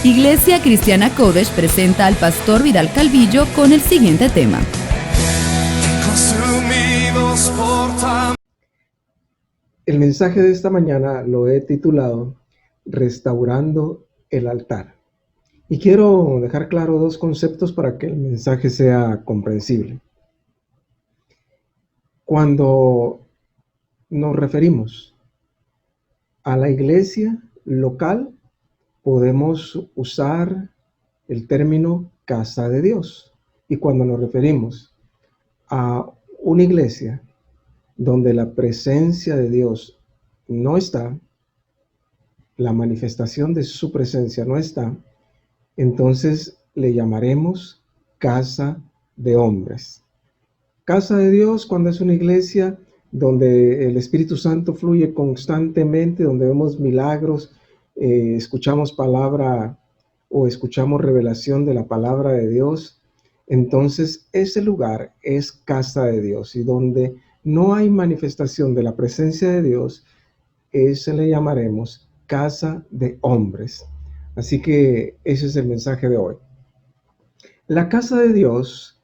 Iglesia Cristiana Kodesh presenta al pastor Vidal Calvillo con el siguiente tema. El mensaje de esta mañana lo he titulado Restaurando el altar. Y quiero dejar claro dos conceptos para que el mensaje sea comprensible. Cuando nos referimos a la iglesia local, podemos usar el término casa de Dios. Y cuando nos referimos a una iglesia donde la presencia de Dios no está, la manifestación de su presencia no está, entonces le llamaremos casa de hombres. Casa de Dios cuando es una iglesia donde el Espíritu Santo fluye constantemente, donde vemos milagros, escuchamos palabra o escuchamos revelación de la palabra de Dios. Entonces ese lugar es casa de Dios, y donde no hay manifestación de la presencia de Dios, ese le llamaremos casa de hombres. Así que ese es el mensaje de hoy. La casa de Dios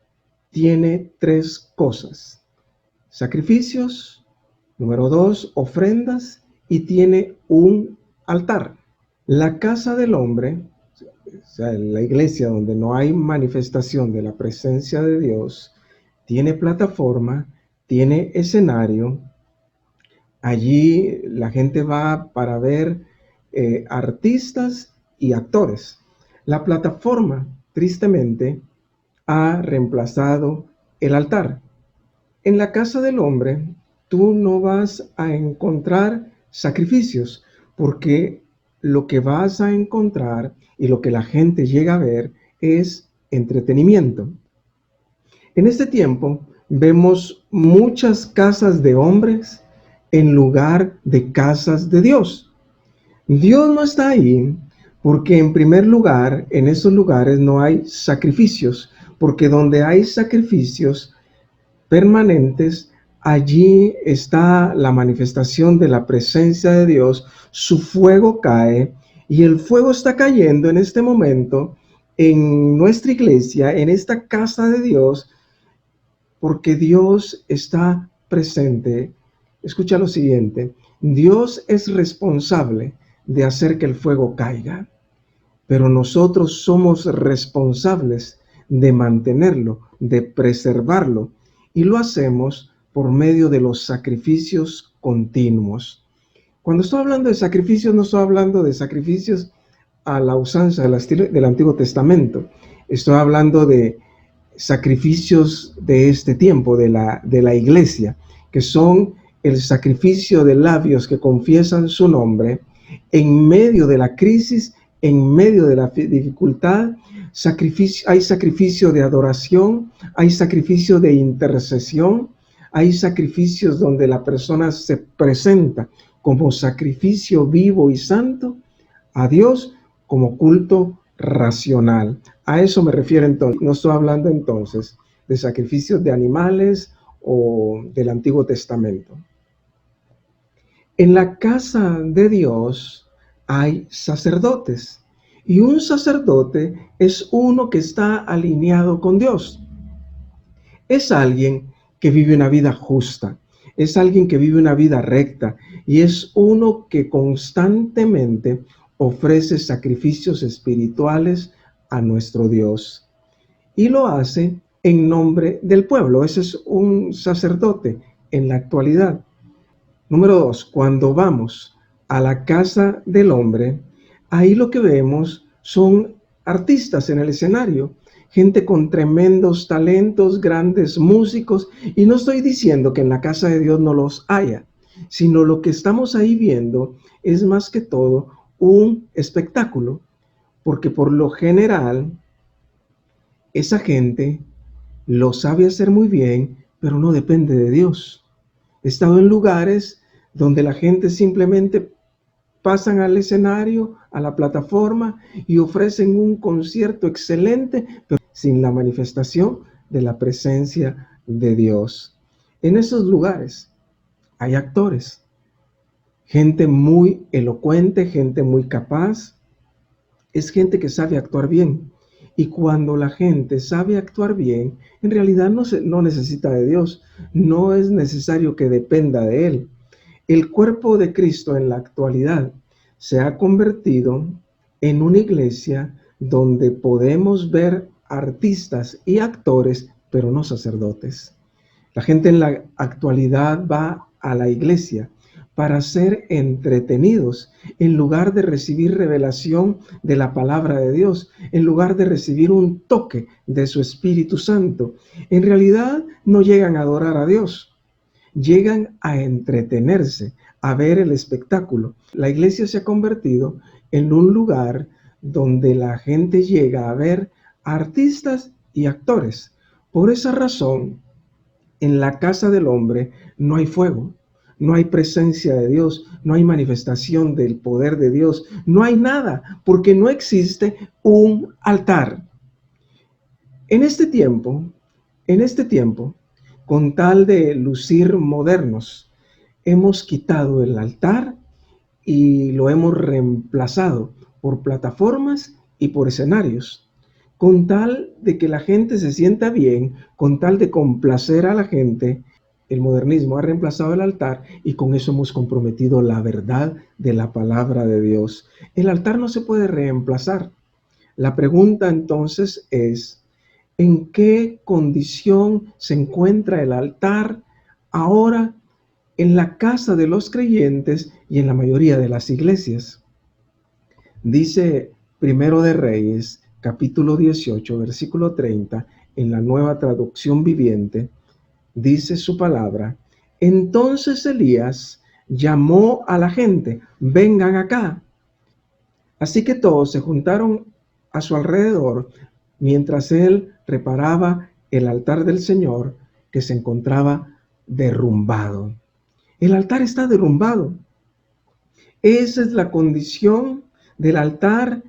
tiene tres cosas: sacrificios, número 2, ofrendas, y tiene un altar. La casa del hombre, o sea, la iglesia donde no hay manifestación de la presencia de Dios, tiene plataforma, tiene escenario. Allí la gente va para ver artistas y actores. La plataforma, tristemente, ha reemplazado el altar. En la casa del hombre, tú no vas a encontrar sacrificios, porque lo que vas a encontrar y lo que la gente llega a ver es entretenimiento. En este tiempo vemos muchas casas de hombres en lugar de casas de Dios. Dios no está ahí porque, en primer lugar, en esos lugares no hay sacrificios, porque donde hay sacrificios permanentes, allí está la manifestación de la presencia de Dios. Su fuego cae, y el fuego está cayendo en este momento en nuestra iglesia, en esta casa de Dios, porque Dios está presente. Escucha lo siguiente: Dios es responsable de hacer que el fuego caiga, pero nosotros somos responsables de mantenerlo, de preservarlo, y lo hacemos por medio de los sacrificios continuos. Cuando estoy hablando de sacrificios, no estoy hablando de sacrificios a la usanza del Antiguo Testamento. Estoy hablando de sacrificios de este tiempo, de la iglesia, que son el sacrificio de labios que confiesan su nombre en medio de la crisis, en medio de la dificultad. Hay sacrificio de adoración, hay sacrificio de intercesión, hay sacrificios donde la persona se presenta como sacrificio vivo y santo a Dios, como culto racional. A eso me refiero entonces. No estoy hablando entonces de sacrificios de animales o del Antiguo Testamento. En la casa de Dios hay sacerdotes, y un sacerdote es uno que está alineado con Dios. Es alguien que vive una vida justa, es alguien que vive una vida recta, y es uno que constantemente ofrece sacrificios espirituales a nuestro Dios, y lo hace en nombre del pueblo. Ese es un sacerdote en la actualidad. Número 2, cuando vamos a la casa del hombre, ahí lo que vemos son artistas en el escenario, gente con tremendos talentos, grandes músicos, y no estoy diciendo que en la casa de Dios no los haya, sino lo que estamos ahí viendo es más que todo un espectáculo, porque por lo general esa gente lo sabe hacer muy bien, pero no depende de Dios. He estado en lugares donde la gente simplemente pasan al escenario, a la plataforma, y ofrecen un concierto excelente, pero sin la manifestación de la presencia de Dios. En esos lugares hay actores, gente muy elocuente, gente muy capaz, es gente que sabe actuar bien. Y cuando la gente sabe actuar bien, en realidad no necesita de Dios, no es necesario que dependa de Él. El cuerpo de Cristo en la actualidad se ha convertido en una iglesia donde podemos ver artistas y actores, pero no sacerdotes. La gente en la actualidad va a la iglesia para ser entretenidos en lugar de recibir revelación de la palabra de Dios, en lugar de recibir un toque de su Espíritu Santo. En realidad no llegan a adorar a Dios, llegan a entretenerse, a ver el espectáculo. La iglesia se ha convertido en un lugar donde la gente llega a ver artistas y actores. Por esa razón, en la casa del hombre no hay fuego, no hay presencia de Dios, no hay manifestación del poder de Dios, no hay nada, porque no existe un altar. En este tiempo, con tal de lucir modernos, hemos quitado el altar y lo hemos reemplazado por plataformas y por escenarios, con tal de que la gente se sienta bien, con tal de complacer a la gente. El modernismo ha reemplazado el altar y con eso hemos comprometido la verdad de la palabra de Dios. El altar no se puede reemplazar. La pregunta entonces es, ¿en qué condición se encuentra el altar ahora en la casa de los creyentes y en la mayoría de las iglesias? Dice Primero de Reyes, capítulo 18, versículo 30, en la Nueva Traducción Viviente, dice su palabra: entonces Elías llamó a la gente, vengan acá. Así que todos se juntaron a su alrededor mientras él reparaba el altar del Señor, que se encontraba derrumbado. El altar está derrumbado. Esa es la condición del altar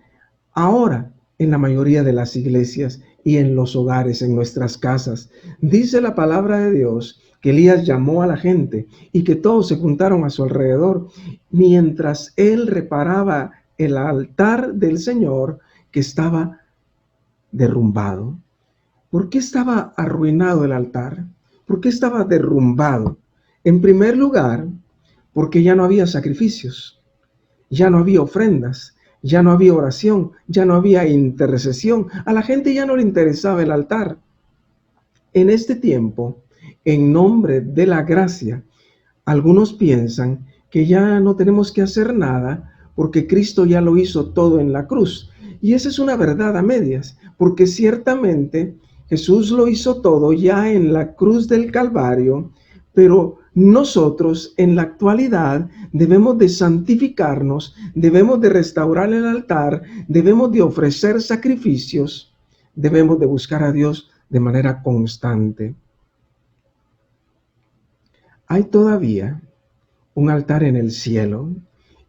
ahora en la mayoría de las iglesias y en los hogares, en nuestras casas. Dice la palabra de Dios que Elías llamó a la gente y que todos se juntaron a su alrededor mientras él reparaba el altar del Señor, que estaba derrumbado. ¿Por qué estaba arruinado el altar? ¿Por qué estaba derrumbado? En primer lugar, porque ya no había sacrificios, ya no había ofrendas, ya no había oración, ya no había intercesión. A la gente ya no le interesaba el altar. En este tiempo, en nombre de la gracia, algunos piensan que ya no tenemos que hacer nada porque Cristo ya lo hizo todo en la cruz. Y esa es una verdad a medias, porque ciertamente Jesús lo hizo todo ya en la cruz del Calvario, pero nosotros en la actualidad debemos de santificarnos, debemos de restaurar el altar, debemos de ofrecer sacrificios, debemos de buscar a Dios de manera constante. Hay todavía un altar en el cielo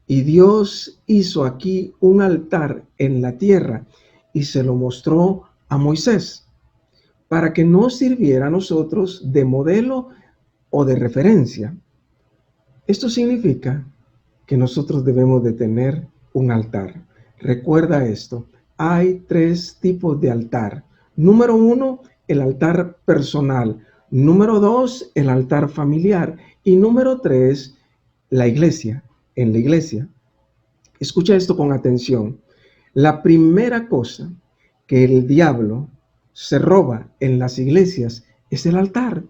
y Dios hizo aquí un altar en la tierra y se lo mostró a Moisés para que nos sirviera a nosotros de modelo o de referencia. Esto significa que nosotros debemos de tener un altar. Recuerda esto, hay 3 tipos de altar. Número 1, el altar personal. Número 2, el altar familiar. Y número 3, la iglesia, en la iglesia. Escucha esto con atención. La primera cosa que el diablo se roba en las iglesias es el altar.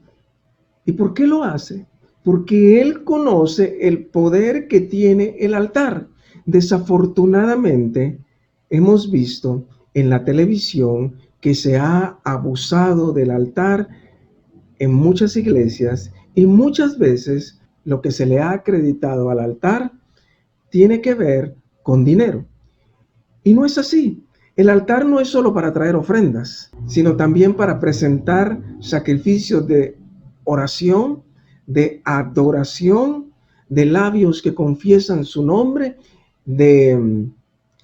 ¿Y por qué lo hace? Porque él conoce el poder que tiene el altar. Desafortunadamente, hemos visto en la televisión que se ha abusado del altar en muchas iglesias y muchas veces lo que se le ha acreditado al altar tiene que ver con dinero. Y no es así. El altar no es solo para traer ofrendas, sino también para presentar sacrificios de oración, de adoración, de labios que confiesan su nombre, de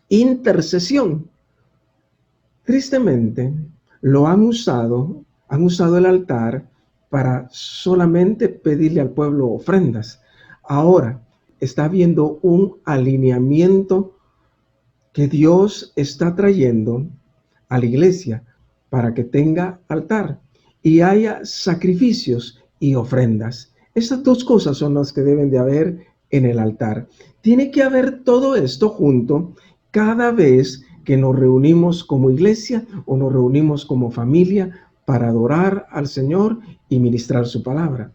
intercesión. Tristemente, han usado el altar para solamente pedirle al pueblo ofrendas. Ahora está habiendo un alineamiento que Dios está trayendo a la iglesia para que tenga altar y haya sacrificios y ofrendas. Esas dos cosas son las que deben de haber en el altar. Tiene que haber todo esto junto cada vez que nos reunimos como iglesia o nos reunimos como familia para adorar al Señor y ministrar su palabra.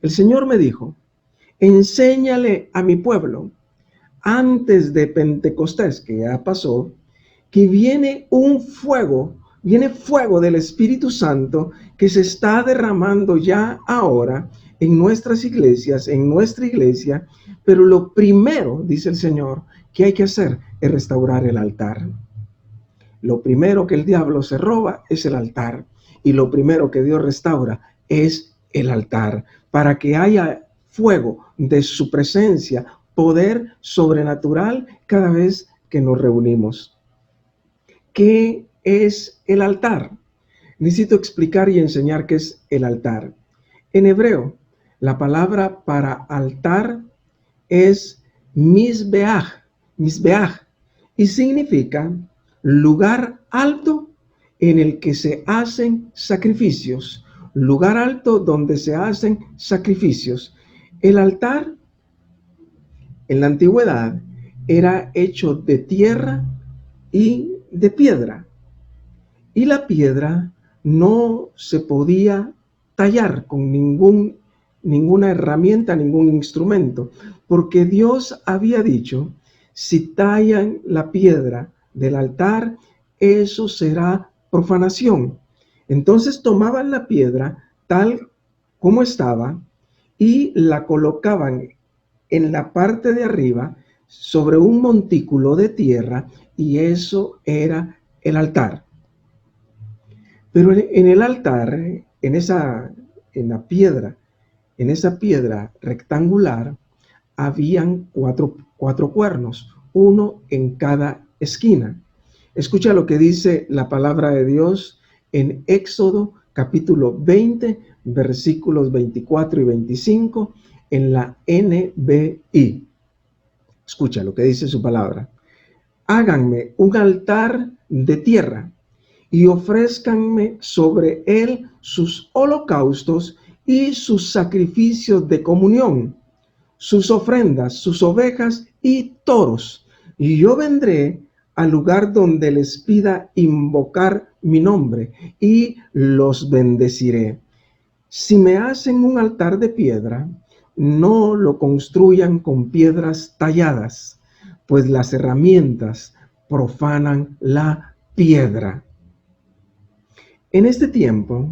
El Señor me dijo, enséñale a mi pueblo antes de Pentecostés, que ya pasó, que viene fuego del Espíritu Santo que se está derramando ya ahora en nuestras iglesias, en nuestra iglesia, pero lo primero, dice el Señor, que hay que hacer es restaurar el altar. Lo primero que el diablo se roba es el altar, y lo primero que Dios restaura es el altar, para que haya fuego de su presencia, poder sobrenatural cada vez que nos reunimos. ¿Qué es el altar? Necesito explicar y enseñar qué es el altar. En hebreo, la palabra para altar es misbeach, y significa lugar alto en el que se hacen sacrificios, lugar alto donde se hacen sacrificios. El altar en la antigüedad era hecho de tierra y de piedra, y la piedra no se podía tallar con ninguna herramienta, ningún instrumento, porque Dios había dicho, si tallan la piedra del altar, eso será profanación. Entonces tomaban la piedra tal como estaba y la colocaban en la parte de arriba sobre un montículo de tierra, y eso era el altar. Pero en el altar, en esa piedra rectangular, habían cuatro cuernos, uno en cada esquina. Escucha lo que dice la palabra de Dios en Éxodo capítulo 20, versículos 24 y 25 en la NBI. Escucha lo que dice su palabra. Háganme un altar de tierra y ofrézcanme sobre él sus holocaustos y sus sacrificios de comunión, sus ofrendas, sus ovejas y toros. Y yo vendré al lugar donde les pida invocar mi nombre y los bendeciré. Si me hacen un altar de piedra, no lo construyan con piedras talladas, pues las herramientas profanan la piedra. En este tiempo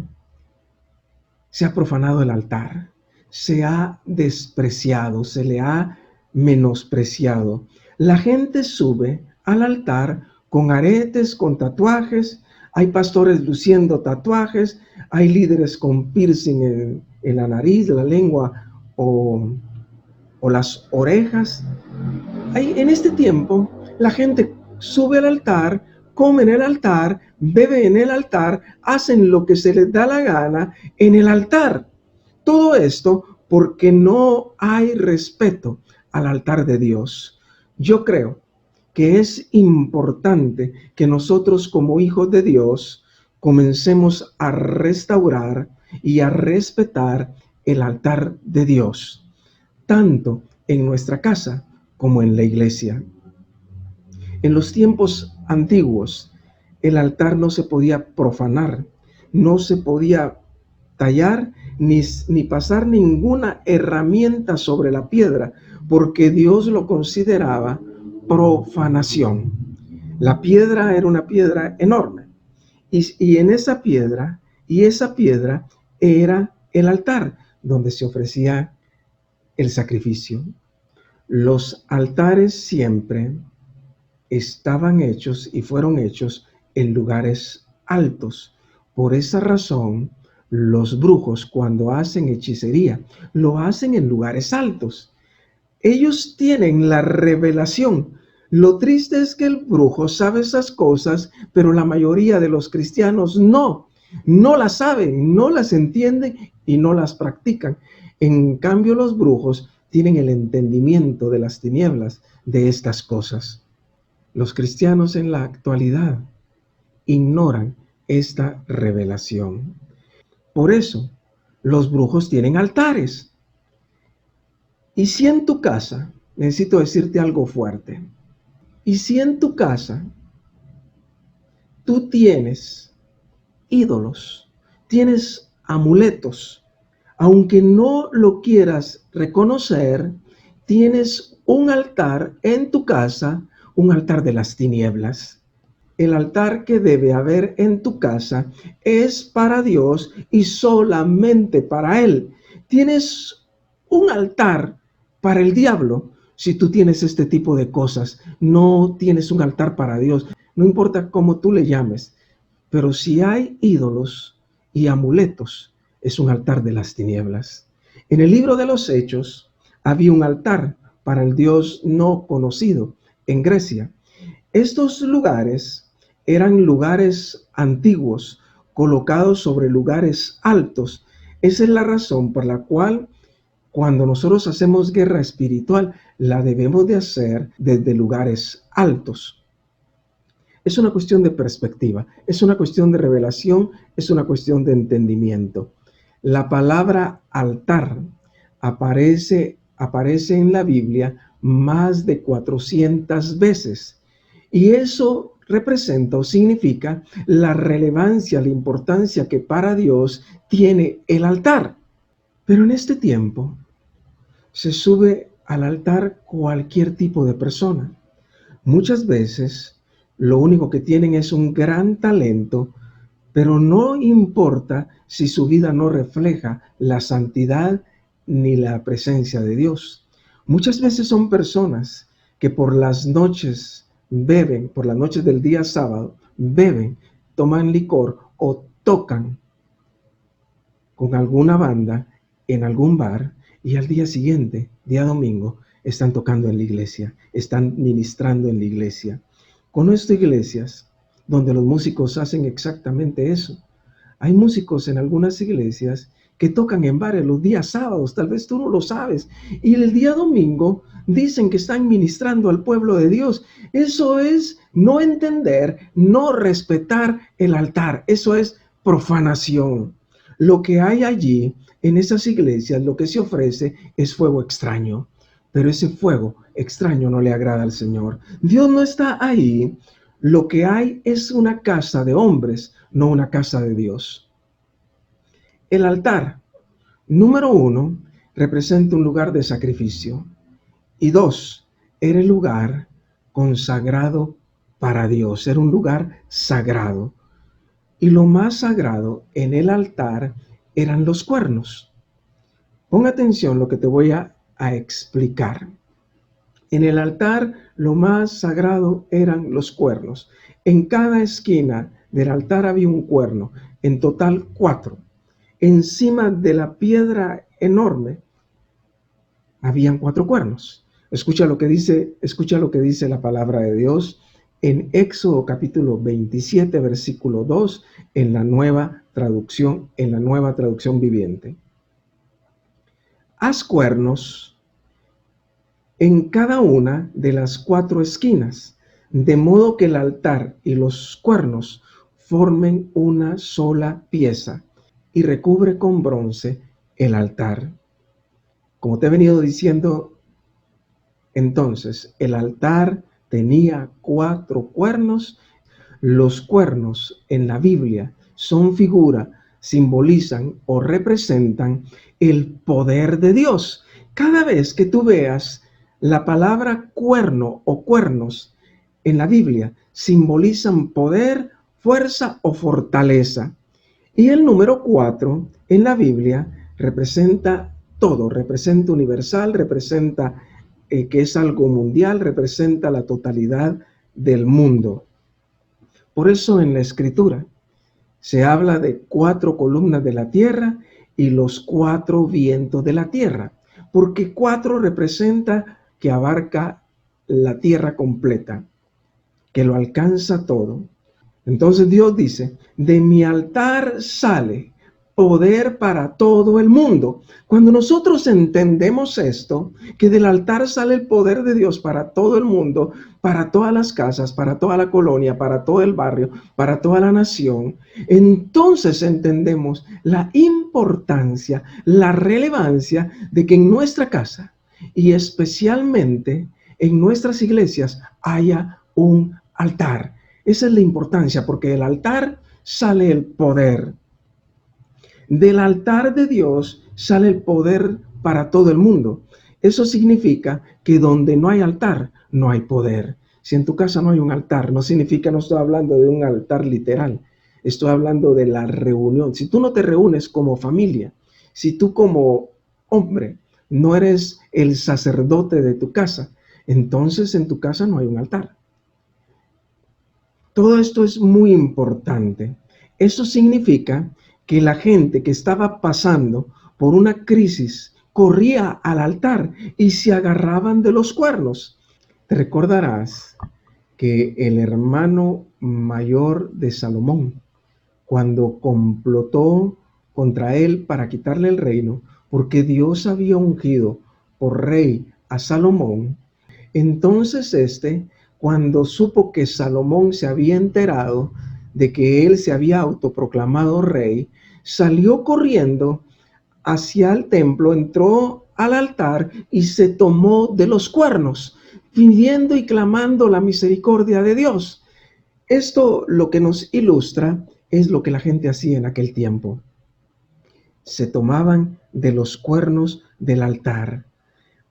se ha profanado el altar, se ha despreciado, se le ha menospreciado. La gente sube al altar con aretes, con tatuajes. Hay pastores luciendo tatuajes, hay líderes con piercing en la nariz, la lengua o las orejas. En este tiempo la gente sube al altar, come en el altar, bebe en el altar, hacen lo que se les da la gana en el altar. Todo esto porque no hay respeto al altar de Dios. Yo creo que es importante que nosotros como hijos de Dios comencemos a restaurar y a respetar el altar de Dios, tanto en nuestra casa como en la iglesia. En los tiempos antiguos, el altar no se podía profanar, no se podía tallar ni pasar ninguna herramienta sobre la piedra, porque Dios lo consideraba profanación. La piedra era una piedra enorme, y en esa piedra era el altar donde se ofrecía el sacrificio. Los altares siempre estaban hechos y fueron hechos en lugares altos. Por esa razón, los brujos, cuando hacen hechicería, lo hacen en lugares altos. Ellos tienen la revelación. Lo triste es que el brujo sabe esas cosas, pero la mayoría de los cristianos no las saben, no las entienden y no las practican. En cambio, los brujos tienen el entendimiento de las tinieblas de estas cosas. Los cristianos en la actualidad ignoran esta revelación. Por eso, los brujos tienen altares. Y si en tu casa, necesito decirte algo fuerte, y si en tu casa tú tienes ídolos, tienes amuletos, aunque no lo quieras reconocer, tienes un altar en tu casa, un altar de las tinieblas. El altar que debe haber en tu casa es para Dios y solamente para Él. Tienes un altar para el diablo. Si tú tienes este tipo de cosas, no tienes un altar para Dios. No importa cómo tú le llames, pero si hay ídolos y amuletos, es un altar de las tinieblas. En el libro de los Hechos había un altar para el Dios no conocido en Grecia. Estos lugares eran lugares antiguos, colocados sobre lugares altos. Esa es la razón por la cual cuando nosotros hacemos guerra espiritual, la debemos de hacer desde lugares altos. Es una cuestión de perspectiva, es una cuestión de revelación, es una cuestión de entendimiento. La palabra altar aparece en la Biblia más de 400 veces. Y eso representa o significa la relevancia, la importancia que para Dios tiene el altar. Pero en este tiempo se sube al altar cualquier tipo de persona. Muchas veces lo único que tienen es un gran talento, pero no importa si su vida no refleja la santidad ni la presencia de Dios. Muchas veces son personas que por las noches beben, por las noches del día sábado, beben, toman licor o tocan con alguna banda en algún bar y al día siguiente, día domingo, están tocando en la iglesia, están ministrando en la iglesia. Conozco iglesias donde los músicos hacen exactamente eso. Hay músicos en algunas iglesias que tocan en bares los días sábados, tal vez tú no lo sabes, y el día domingo dicen que están ministrando al pueblo de Dios. Eso es no entender, no respetar el altar, eso es profanación. Lo que hay allí en esas iglesias, lo que se ofrece es fuego extraño, pero ese fuego extraño no le agrada al Señor. Dios no está ahí. Lo que hay es una casa de hombres, no una casa de Dios. El altar, número 1, representa un lugar de sacrificio. Y 2, era el lugar consagrado para Dios, era un lugar sagrado. Y lo más sagrado en el altar eran los cuernos. Pon atención lo que te voy a explicar. En el altar lo más sagrado eran los cuernos. En cada esquina del altar había un cuerno, en total 4. Encima de la piedra enorme habían 4 cuernos. Escucha lo que dice la palabra de Dios en Éxodo capítulo 27, versículo 2, en la nueva traducción viviente. Haz cuernos en cada una de las 4 esquinas, de modo que el altar y los cuernos formen una sola pieza, y recubre con bronce el altar. Como te he venido diciendo, entonces, el altar tenía 4 cuernos. Los cuernos en la Biblia son figura, simbolizan o representan el poder de Dios. Cada vez que tú veas la palabra cuerno o cuernos en la Biblia, simbolizan poder, fuerza o fortaleza. Y el número 4 en la Biblia representa todo, representa universal, representa que es algo mundial, representa la totalidad del mundo. Por eso en la Escritura se habla de 4 columnas de la tierra y los 4 vientos de la tierra, porque 4 representa que abarca la tierra completa, que lo alcanza todo. Entonces Dios dice, de mi altar sale poder para todo el mundo. Cuando nosotros entendemos esto, que del altar sale el poder de Dios para todo el mundo, para todas las casas, para toda la colonia, para todo el barrio, para toda la nación, entonces entendemos la importancia, la relevancia de que en nuestra casa y especialmente en nuestras iglesias haya un altar. Esa es la importancia, porque del altar sale el poder. Del altar de Dios sale el poder para todo el mundo. Eso significa que donde no hay altar, no hay poder. Si en tu casa no hay un altar, no significa, no estoy hablando de un altar literal, estoy hablando de la reunión. Si tú no te reúnes como familia, si tú como hombre no eres el sacerdote de tu casa, entonces en tu casa no hay un altar. Todo esto es muy importante. Eso significa que la gente que estaba pasando por una crisis corría al altar y se agarraban de los cuernos. Te recordarás que el hermano mayor de Salomón, cuando complotó contra él para quitarle el reino, porque Dios había ungido por rey a Salomón, entonces cuando supo que Salomón se había enterado de que él se había autoproclamado rey, salió corriendo hacia el templo, entró al altar y se tomó de los cuernos, pidiendo y clamando la misericordia de Dios. Esto lo que nos ilustra es lo que la gente hacía en aquel tiempo. Se tomaban de los cuernos del altar,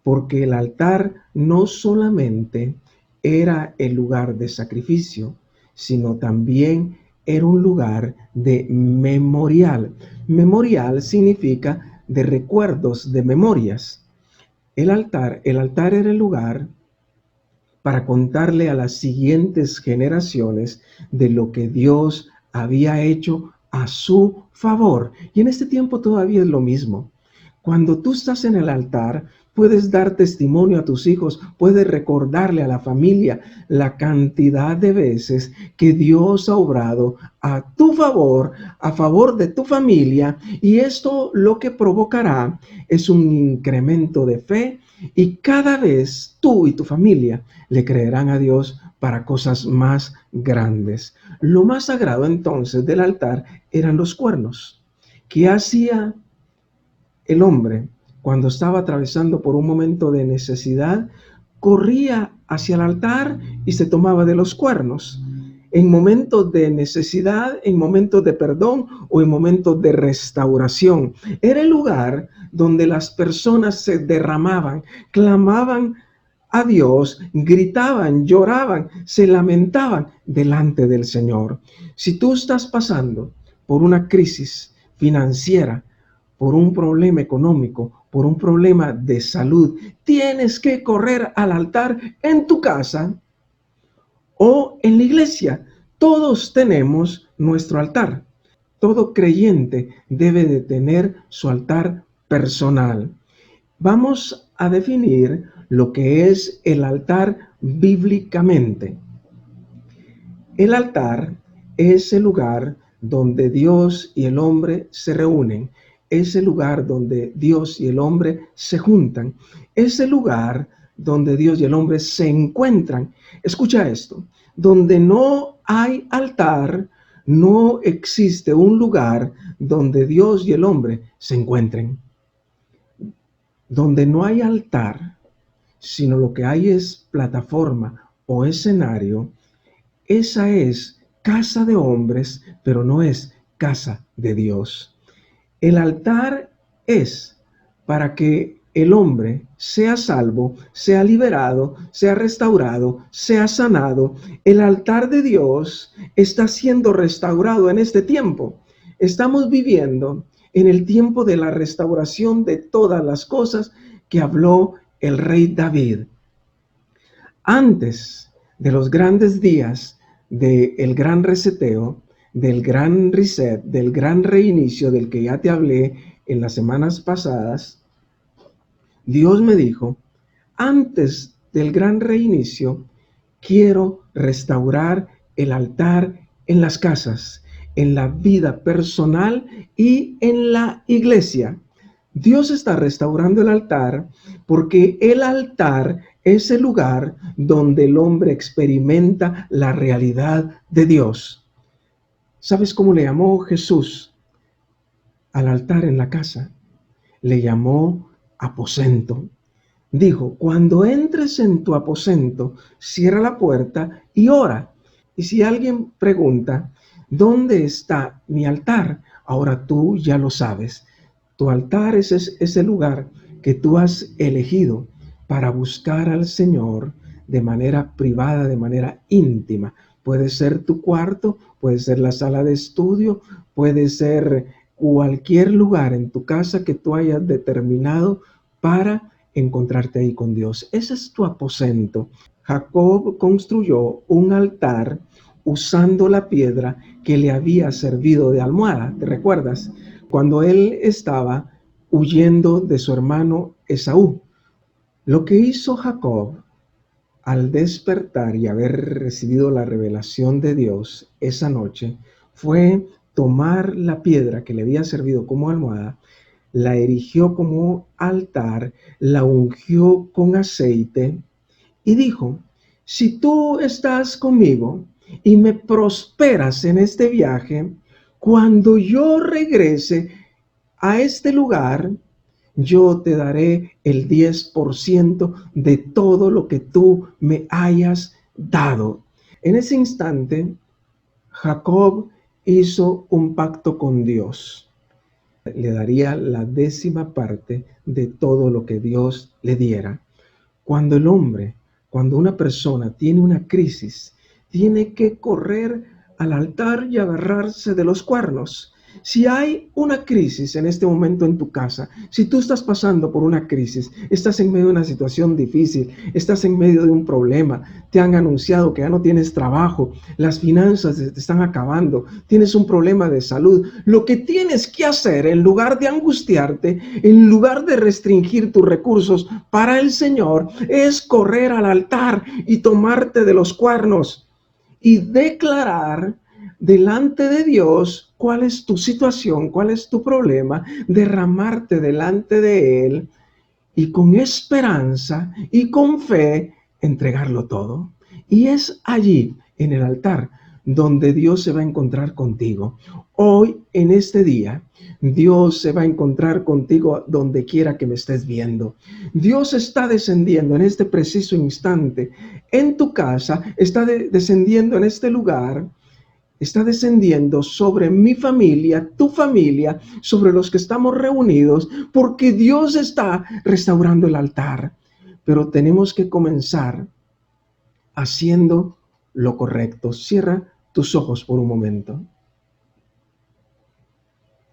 porque el altar no solamente era el lugar de sacrificio, sino también era un lugar de memorial. Memorial significa de recuerdos, de memorias. El altar era el lugar para contarle a las siguientes generaciones de lo que Dios había hecho a su favor. Y en este tiempo todavía es lo mismo. Cuando tú estás en el altar, puedes dar testimonio a tus hijos, puedes recordarle a la familia la cantidad de veces que Dios ha obrado a tu favor, a favor de tu familia, y esto lo que provocará es un incremento de fe, y cada vez tú y tu familia le creerán a Dios para cosas más grandes. Lo más sagrado entonces del altar eran los cuernos. ¿Qué hacía el hombre cuando estaba atravesando por un momento de necesidad? Corría hacia el altar y se tomaba de los cuernos. En momentos de necesidad, en momentos de perdón o en momentos de restauración. Era el lugar donde las personas se derramaban, clamaban a Dios, gritaban, lloraban, se lamentaban delante del Señor. Si tú estás pasando por una crisis financiera, por un problema económico, por un problema de salud, tienes que correr al altar en tu casa o en la iglesia. Todos tenemos nuestro altar. Todo creyente debe de tener su altar personal. Vamos a definir lo que es el altar bíblicamente. El altar es el lugar donde Dios y el hombre se reúnen. Es el lugar donde Dios y el hombre se juntan. Es el lugar donde Dios y el hombre se encuentran. Escucha esto. Donde no hay altar, no existe un lugar donde Dios y el hombre se encuentren. Donde no hay altar, sino lo que hay es plataforma o escenario, esa es casa de hombres, pero no es casa de Dios. El altar es para que el hombre sea salvo, sea liberado, sea restaurado, sea sanado. El altar de Dios está siendo restaurado en este tiempo. Estamos viviendo en el tiempo de la restauración de todas las cosas que habló el rey David. Antes de los grandes días del gran reseteo, del gran reset, del gran reinicio del que ya te hablé en las semanas pasadas, Dios me dijo, antes del gran reinicio, quiero restaurar el altar en las casas. en la vida personal y en la iglesia. Dios está restaurando el altar porque el altar es el lugar donde el hombre experimenta la realidad de Dios. ¿Sabes cómo le llamó Jesús al altar en la casa? Le llamó aposento. Dijo, cuando entres en tu aposento, cierra la puerta y ora. Y si alguien pregunta, ¿dónde está mi altar? Ahora tú ya lo sabes. Tu altar es ese lugar que tú has elegido para buscar al Señor de manera privada, de manera íntima. Puede ser tu cuarto, puede ser la sala de estudio, puede ser cualquier lugar en tu casa que tú hayas determinado para encontrarte ahí con Dios. Ese es tu aposento. Jacob construyó un altar usando la piedra que le había servido de almohada. ¿Te recuerdas? Cuando él estaba huyendo de su hermano Esaú. Lo que hizo Jacob al despertar y haber recibido la revelación de Dios esa noche fue tomar la piedra que le había servido como almohada, la erigió como altar, la ungió con aceite y dijo, si tú estás conmigo y me prosperas en este viaje, cuando yo regrese a este lugar, yo te daré el 10% de todo lo que tú me hayas dado. En ese instante, Jacob hizo un pacto con Dios. Le daría la 10ª parte de todo lo que Dios le diera. Cuando el hombre, cuando una persona tiene una crisis, tiene que correr al altar y agarrarse de los cuernos. Si hay una crisis en este momento en tu casa, si tú estás pasando por una crisis, estás en medio de una situación difícil, estás en medio de un problema, te han anunciado que ya no tienes trabajo, las finanzas te están acabando, tienes un problema de salud, lo que tienes que hacer en lugar de angustiarte, en lugar de restringir tus recursos para el Señor, es correr al altar y tomarte de los cuernos y declarar delante de Dios cuál es tu situación, cuál es tu problema, derramarte delante de Él y con esperanza y con fe entregarlo todo. Y es allí, en el altar, donde Dios se va a encontrar contigo. Hoy, en este día, Dios se va a encontrar contigo donde quiera que me estés viendo. Dios está descendiendo en este preciso instante en tu casa, está descendiendo en este lugar, está descendiendo sobre mi familia, tu familia, sobre los que estamos reunidos, porque Dios está restaurando el altar. Pero tenemos que comenzar haciendo lo correcto. Cierra tus ojos por un momento.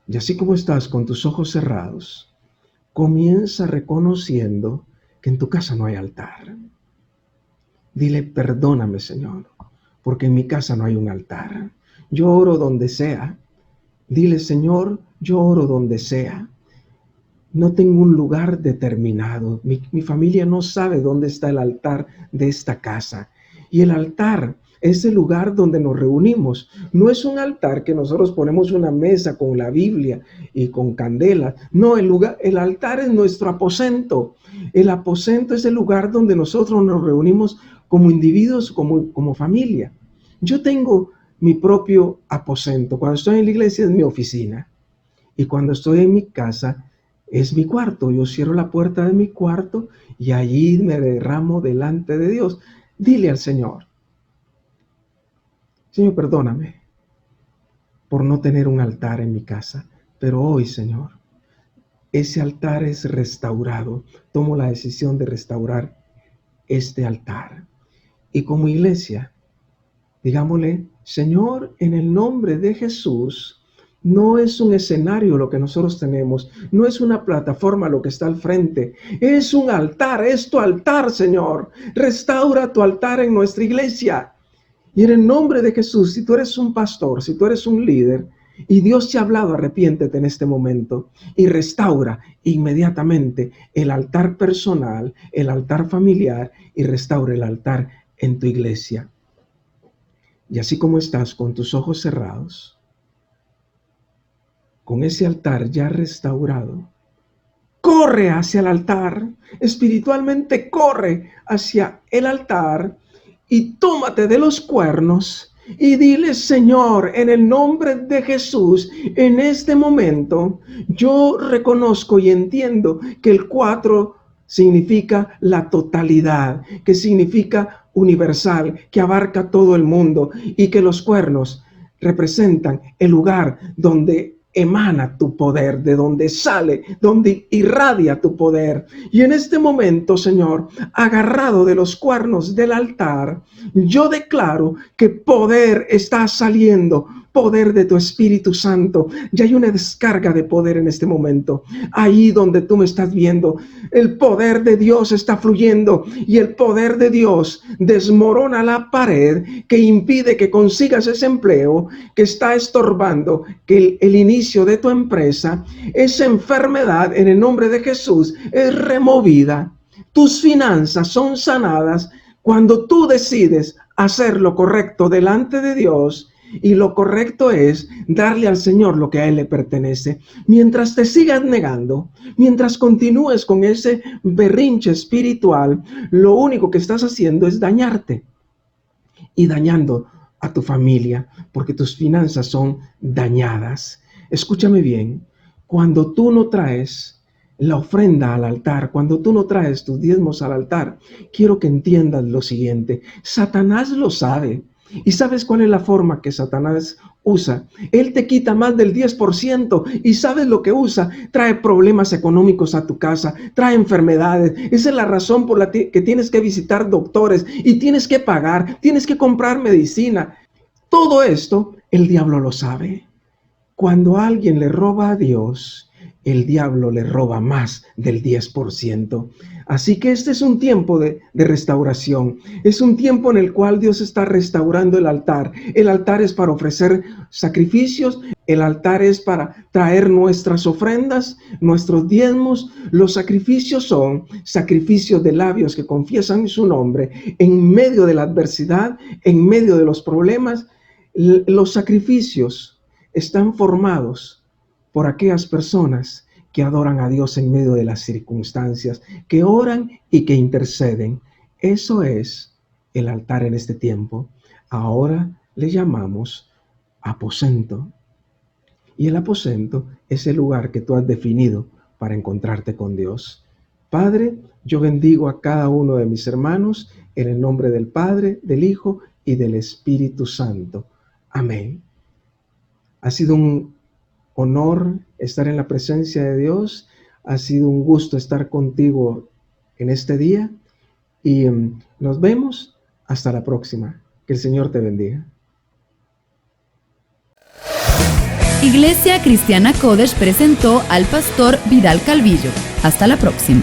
Y así como estás con tus ojos cerrados, comienza reconociendo que en tu casa no hay altar. Dile, perdóname, Señor, porque en mi casa no hay un altar. Yo oro donde sea. Dile, Señor, yo oro donde sea. No tengo un lugar determinado. Mi familia no sabe dónde está el altar de esta casa. Y el altar es el lugar donde nos reunimos. No es un altar que nosotros ponemos una mesa con la Biblia y con candelas. No, el altar es nuestro aposento. El aposento es el lugar donde nosotros nos reunimos como individuos, como familia. Yo tengo mi propio aposento. Cuando estoy en la iglesia es mi oficina. Y cuando estoy en mi casa es mi cuarto. Yo cierro la puerta de mi cuarto y allí me derramo delante de Dios. Dile al Señor, Señor, perdóname por no tener un altar en mi casa. Pero hoy, Señor, ese altar es restaurado. Tomo la decisión de restaurar este altar. Y como iglesia, digámosle, Señor, en el nombre de Jesús, no es un escenario lo que nosotros tenemos, no es una plataforma lo que está al frente, es un altar, es tu altar, Señor. Restaura tu altar en nuestra iglesia. Y en el nombre de Jesús, si tú eres un pastor, si tú eres un líder, y Dios te ha hablado, arrepiéntete en este momento y restaura inmediatamente el altar personal, el altar familiar y restaura el altar en tu iglesia. Y así como estás con tus ojos cerrados, con ese altar ya restaurado, corre hacia el altar, espiritualmente corre hacia el altar y tómate de los cuernos y dile: Señor, en el nombre de Jesús, en este momento, yo reconozco y entiendo que el 4 significa la totalidad, que significa universal, que abarca todo el mundo, y que los cuernos representan el lugar donde emana tu poder, de donde sale, donde irradia tu poder. Y en este momento, Señor, agarrado de los cuernos del altar, yo declaro que poder está saliendo, poder de tu Espíritu Santo. Ya hay una descarga de poder en este momento. Ahí donde tú me estás viendo, el poder de Dios está fluyendo, y el poder de Dios desmorona la pared que impide que consigas ese empleo, que está estorbando que el inicio de tu empresa. Esa enfermedad, en el nombre de Jesús, es removida. Tus finanzas son sanadas cuando tú decides hacer lo correcto delante de Dios. Y lo correcto es darle al Señor lo que a Él le pertenece. Mientras te sigas negando, mientras continúes con ese berrinche espiritual, lo único que estás haciendo es dañarte y dañando a tu familia, porque tus finanzas son dañadas. Escúchame bien, cuando tú no traes la ofrenda al altar, cuando tú no traes tus diezmos al altar, quiero que entiendas lo siguiente: Satanás lo sabe. ¿Y sabes cuál es la forma que Satanás usa? Él te quita más del 10%, y ¿sabes lo que usa? Trae problemas económicos a tu casa, trae enfermedades. Esa es la razón por la que tienes que visitar doctores y tienes que pagar, tienes que comprar medicina. Todo esto el diablo lo sabe. Cuando alguien le roba a Dios, el diablo le roba más del 10%. Así que este es un tiempo de restauración. Es un tiempo en el cual Dios está restaurando el altar. El altar es para ofrecer sacrificios. El altar es para traer nuestras ofrendas, nuestros diezmos. Los sacrificios son sacrificios de labios que confiesan su nombre en medio de la adversidad, en medio de los problemas. Los sacrificios están formados por aquellas personas que adoran a Dios en medio de las circunstancias, que oran y que interceden. Eso es el altar en este tiempo. Ahora le llamamos aposento. Y el aposento es el lugar que tú has definido para encontrarte con Dios. Padre, yo bendigo a cada uno de mis hermanos en el nombre del Padre, del Hijo y del Espíritu Santo. Amén. Ha sido un honor estar en la presencia de Dios. Ha sido un gusto estar contigo en este día. Y nos vemos hasta la próxima. Que el Señor te bendiga. Iglesia Cristiana Kodesh presentó al pastor Vidal Calvillo. Hasta la próxima.